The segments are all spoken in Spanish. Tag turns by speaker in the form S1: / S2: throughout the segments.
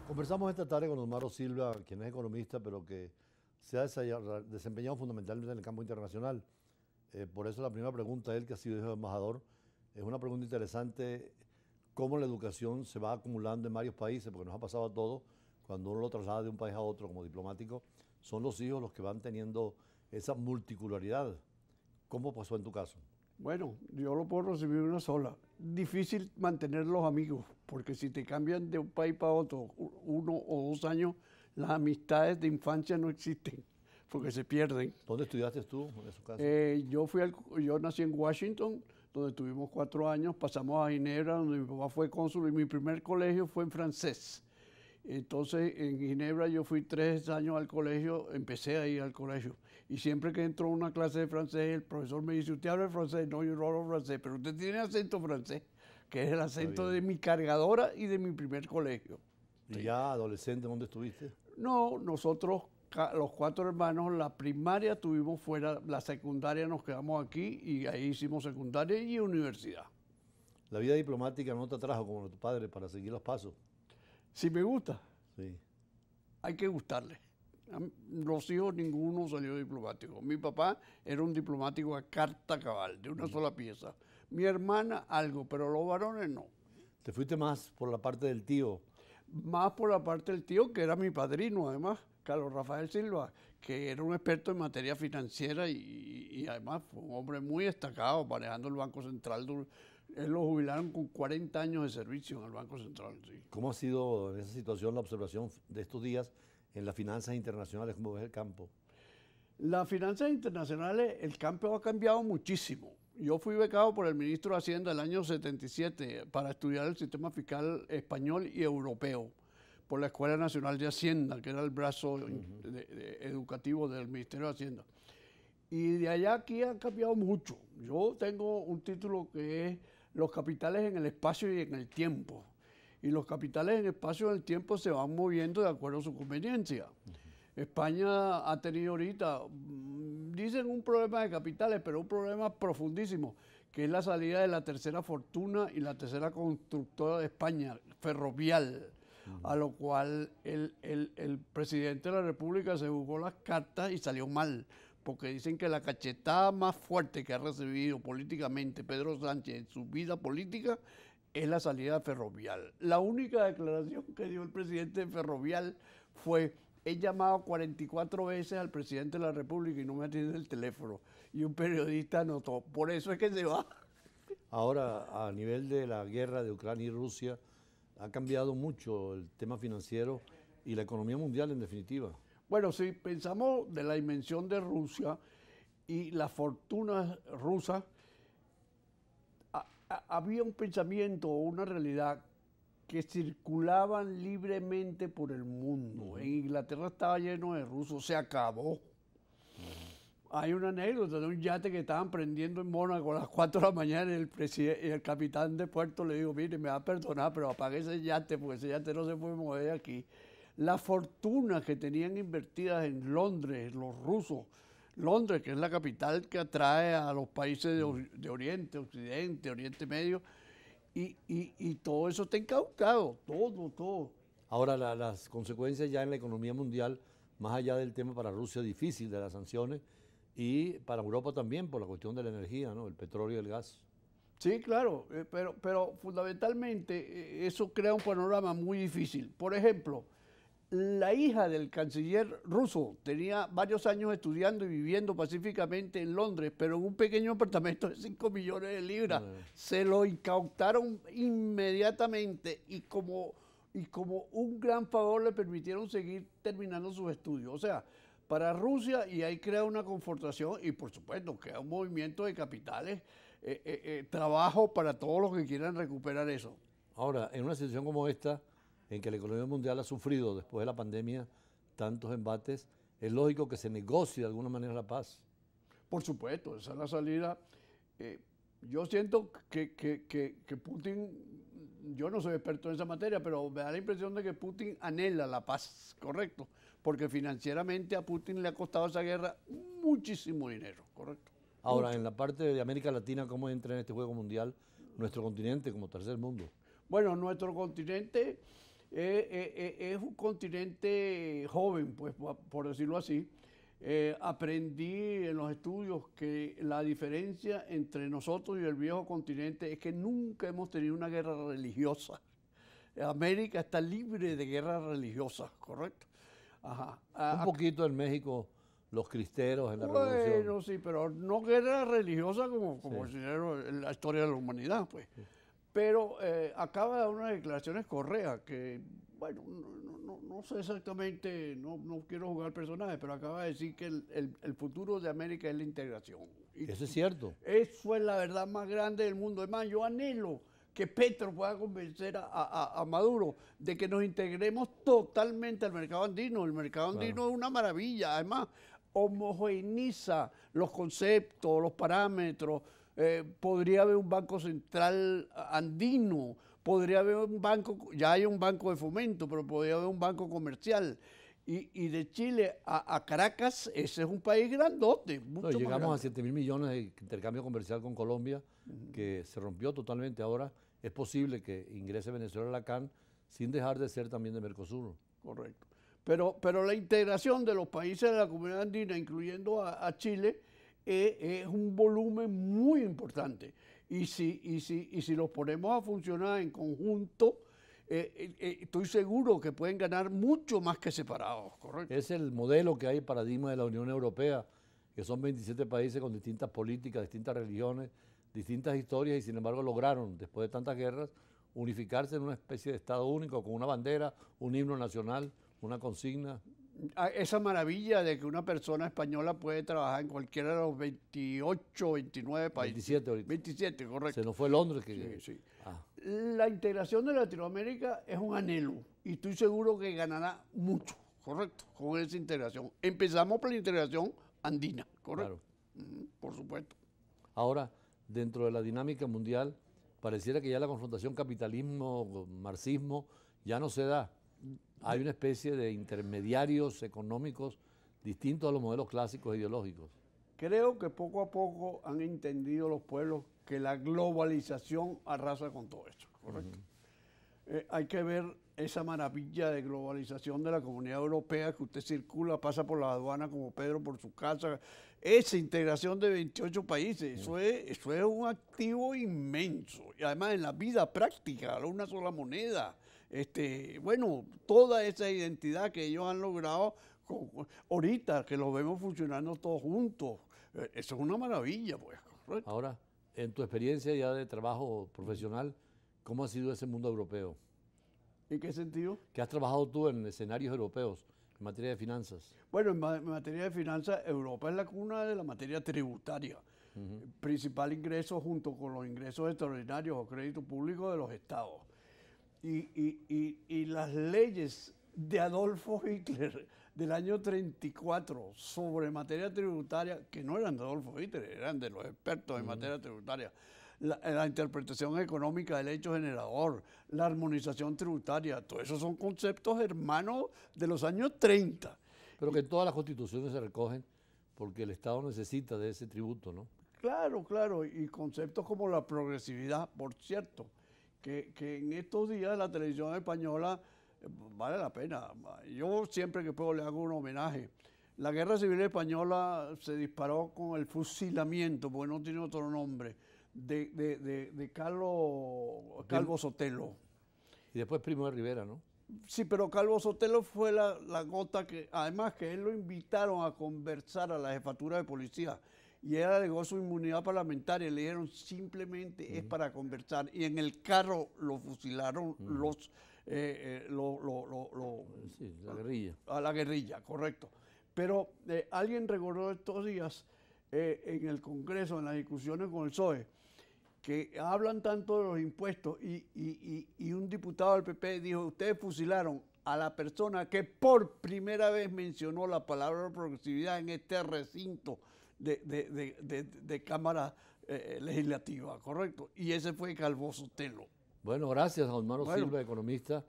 S1: Conversamos esta tarde con Osmaro Silva, quien es economista, pero que se ha desempeñado fundamentalmente en el campo internacional. Por eso la primera pregunta, él que ha sido hijo de embajador, es una pregunta interesante, cómo la educación se va acumulando en varios países, porque nos ha pasado a todos, cuando uno lo traslada de un país a otro como diplomático, son los hijos los que van teniendo esa multiculturalidad. ¿Cómo pasó en tu caso?
S2: Bueno, yo lo puedo recibir una sola. Difícil mantener los amigos, porque si te cambian de un país para otro 1 o 2 años, las amistades de infancia no existen, porque se pierden.
S1: ¿Dónde estudiaste tú en esos casos?
S2: Yo nací en Washington, donde tuvimos 4 años, pasamos a Ginebra, donde mi papá fue cónsul, y mi primer colegio fue en francés. Entonces, en Ginebra yo fui 3 años al colegio, empecé a ir al colegio. Y siempre que entro a una clase de francés, el profesor me dice, ¿usted habla francés? No, yo no hablo francés, pero usted tiene acento francés, que es el acento de mi cargadora y de mi primer colegio.
S1: ¿Y
S2: Sí.
S1: ya adolescente dónde estuviste?
S2: No, nosotros, los 4 hermanos, la primaria tuvimos fuera, la secundaria nos quedamos aquí y ahí hicimos secundaria y universidad.
S1: La vida diplomática no te atrajo como tu padre para seguir los pasos.
S2: Si me gusta,
S1: Sí.
S2: hay que gustarle. Los hijos, ninguno salió diplomático. Mi papá era un diplomático a carta cabal, de una sola pieza. Mi hermana algo, pero los varones no.
S1: Te fuiste más por la parte del tío.
S2: Más por la parte del tío, que era mi padrino, además, Carlos Rafael Silva, que era un experto en materia financiera y además fue un hombre muy destacado manejando el Banco Central. Él lo jubilaron con 40 años de servicio en el Banco Central. Sí.
S1: ¿Cómo ha sido en esa situación la observación de estos días en las finanzas internacionales? ¿Cómo ves el campo?
S2: Las finanzas internacionales, el campo ha cambiado muchísimo. Yo fui becado por el ministro de Hacienda el año 77 para estudiar el sistema fiscal español y europeo por la Escuela Nacional de Hacienda, que era el brazo educativo del Ministerio de Hacienda. Y de allá aquí ha cambiado mucho. Yo tengo un título que es Los capitales en el espacio y en el tiempo. Y los capitales en el espacio y en el tiempo se van moviendo de acuerdo a su conveniencia. España ha tenido ahorita, dicen un problema de capitales, pero un problema profundísimo, que es la salida de la tercera fortuna y la tercera constructora de España, Ferrovial, a lo cual el presidente de la República se jugó las cartas y salió mal, porque dicen que la cachetada más fuerte que ha recibido políticamente Pedro Sánchez en su vida política es la salida de Ferrovial. La única declaración que dio el presidente de Ferrovial fue: he llamado 44 veces al presidente de la República y no me atiende el teléfono. Y un periodista anotó, por eso es que se va.
S1: Ahora, a nivel de la guerra de Ucrania y Rusia, ha cambiado mucho el tema financiero y la economía mundial en definitiva.
S2: Bueno, si pensamos de la dimensión de Rusia y las fortunas rusas, había un pensamiento o una realidad que circulaban libremente por el mundo. En Inglaterra estaba lleno de rusos, se acabó. Hay una anécdota de un yate que estaban prendiendo en Mónaco a las 4 de la mañana y el capitán de puerto le dijo, mire, me va a perdonar, pero apague ese yate porque ese yate no se puede mover de aquí. Las fortunas que tenían invertidas en Londres, los rusos, Londres, que es la capital que atrae a los países de Oriente, Occidente, Oriente Medio, y todo eso está incautado, todo.
S1: Ahora, las consecuencias ya en la economía mundial, más allá del tema para Rusia difícil de las sanciones, y para Europa también por la cuestión de la energía, ¿no? El petróleo y el gas.
S2: Sí, claro, pero fundamentalmente eso crea un panorama muy difícil. Por ejemplo, la hija del canciller ruso tenía varios años estudiando y viviendo pacíficamente en Londres, pero en un pequeño apartamento de 5 millones de libras. Se lo incautaron inmediatamente y como un gran favor le permitieron seguir terminando sus estudios. O sea, para Rusia, y ahí crea una confrontación y por supuesto crea un movimiento de capitales, trabajo para todos los que quieran recuperar eso.
S1: Ahora, en una situación como esta, en que la economía mundial ha sufrido después de la pandemia tantos embates, es lógico que se negocie de alguna manera la paz.
S2: Por supuesto, esa es la salida. Yo siento que Putin, yo no soy experto en esa materia, pero me da la impresión de que Putin anhela la paz, correcto, porque financieramente a Putin le ha costado esa guerra muchísimo dinero, correcto.
S1: Ahora,
S2: Mucho.
S1: en la parte de América Latina, ¿cómo entra en este juego mundial nuestro continente como tercer mundo?
S2: Bueno, nuestro continente Es un continente joven, pues, por decirlo así. Aprendí en los estudios que la diferencia entre nosotros y el viejo continente es que nunca hemos tenido una guerra religiosa. América está libre de guerras religiosas, ¿correcto? Ajá.
S1: Un poquito en México, los cristeros en la
S2: Bueno,
S1: revolución.
S2: sí, pero no guerra religiosa como
S1: Sí.
S2: en la historia de la humanidad, pues. Pero acaba de dar unas declaraciones Correa que, bueno, no sé exactamente, no quiero jugar personajes, pero acaba de decir que el futuro de América es la integración. Y
S1: Eso es cierto.
S2: eso es la verdad más grande del mundo. Es más, yo anhelo que Petro pueda convencer a Maduro de que nos integremos totalmente al mercado andino. El mercado andino es una maravilla. Además, homogeneiza los conceptos, los parámetros. Podría haber un banco central andino, podría haber un banco, ya hay un banco de fomento, pero podría haber un banco comercial. Y de Chile a Caracas, ese es un país grandote.
S1: No,
S2: Mucho más
S1: llegamos
S2: grande.
S1: a 7.000 millones de intercambio comercial con Colombia, que se rompió totalmente. Ahora es posible que ingrese Venezuela a la CAN sin dejar de ser también de Mercosur.
S2: Correcto. Pero la integración de los países de la comunidad andina, incluyendo a Chile, es un volumen muy importante. Y si los ponemos a funcionar en conjunto, estoy seguro que pueden ganar mucho más que separados, ¿correcto?
S1: Es el modelo que hay, paradigma de la Unión Europea, que son 27 países con distintas políticas, distintas religiones, distintas historias, y sin embargo lograron, después de tantas guerras, unificarse en una especie de Estado único, con una bandera, un himno nacional, una consigna.
S2: Esa maravilla de que una persona española puede trabajar en cualquiera de los 28, 29 países.
S1: 27 ahorita.
S2: 27, correcto.
S1: Se nos fue Londres. Que,
S2: Sí, sí.
S1: Ah,
S2: La integración de Latinoamérica es un anhelo y estoy seguro que ganará mucho, correcto, con esa integración. Empezamos por la integración andina, correcto.
S1: claro.
S2: Por supuesto.
S1: Ahora, dentro de la dinámica mundial, pareciera que ya la confrontación capitalismo-marxismo ya no se da. Hay una especie de intermediarios económicos distintos a los modelos clásicos e ideológicos.
S2: Creo que poco a poco han entendido los pueblos que la globalización arrasa con todo eso, correcto. Hay que ver esa maravilla de globalización de la Comunidad Europea, que usted circula, pasa por la aduana como Pedro por su casa, esa integración de 28 países, eso es un activo inmenso. Y además en la vida práctica, una sola moneda, bueno, toda esa identidad que ellos han logrado ahorita, que lo vemos funcionando todos juntos, eso es una maravilla, pues. ¿Correcto?
S1: Ahora, en tu experiencia ya de trabajo profesional, ¿cómo ha sido ese mundo europeo?
S2: ¿En qué sentido?
S1: ¿Qué has trabajado tú en escenarios europeos en materia de finanzas?
S2: Bueno, en materia de finanzas, Europa es la cuna de la materia tributaria. Principal ingreso junto con los ingresos extraordinarios o crédito público de los estados. Y las leyes de Adolfo Hitler del año 34 sobre materia tributaria, que no eran de Adolfo Hitler, eran de los expertos en materia tributaria, la interpretación económica del hecho generador, la armonización tributaria, todos esos son conceptos hermanos de los años 30.
S1: Pero que todas las constituciones se recogen porque el Estado necesita de ese tributo, ¿no?
S2: Claro, claro, y conceptos como la progresividad, por cierto, que en estos días la televisión española vale la pena. Yo siempre que puedo le hago un homenaje. La Guerra Civil Española se disparó con el fusilamiento, porque no tiene otro nombre, de Calvo Sotelo.
S1: Y después Primo de Rivera, ¿no?
S2: Sí, pero Calvo Sotelo fue la gota que, además que él lo invitaron a conversar a la jefatura de policía y él alegó su inmunidad parlamentaria, le dijeron simplemente es para conversar y en el carro lo fusilaron
S1: Sí, la guerrilla.
S2: a la guerrilla, correcto. Pero alguien recordó estos días en el Congreso, en las discusiones con el PSOE, que hablan tanto de los impuestos y un diputado del PP dijo, ustedes fusilaron a la persona que por primera vez mencionó la palabra progresividad en este recinto de Cámara Legislativa, ¿correcto? Y ese fue Calvo Sotelo.
S1: Bueno, gracias a Osmaro
S2: Bueno.
S1: Silva, economista.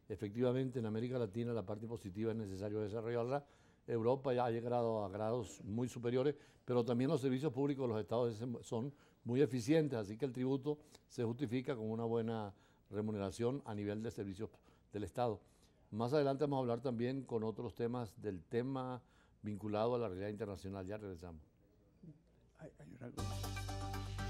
S1: Efectivamente, en América Latina la parte positiva es necesario desarrollarla. Europa ya ha llegado a grados muy superiores, pero también los servicios públicos de los estados son muy eficientes, así que el tributo se justifica con una buena remuneración a nivel de servicios del Estado. Más adelante vamos a hablar también con otros temas del tema vinculado a la realidad internacional. Ya regresamos.
S2: Hay una cosa.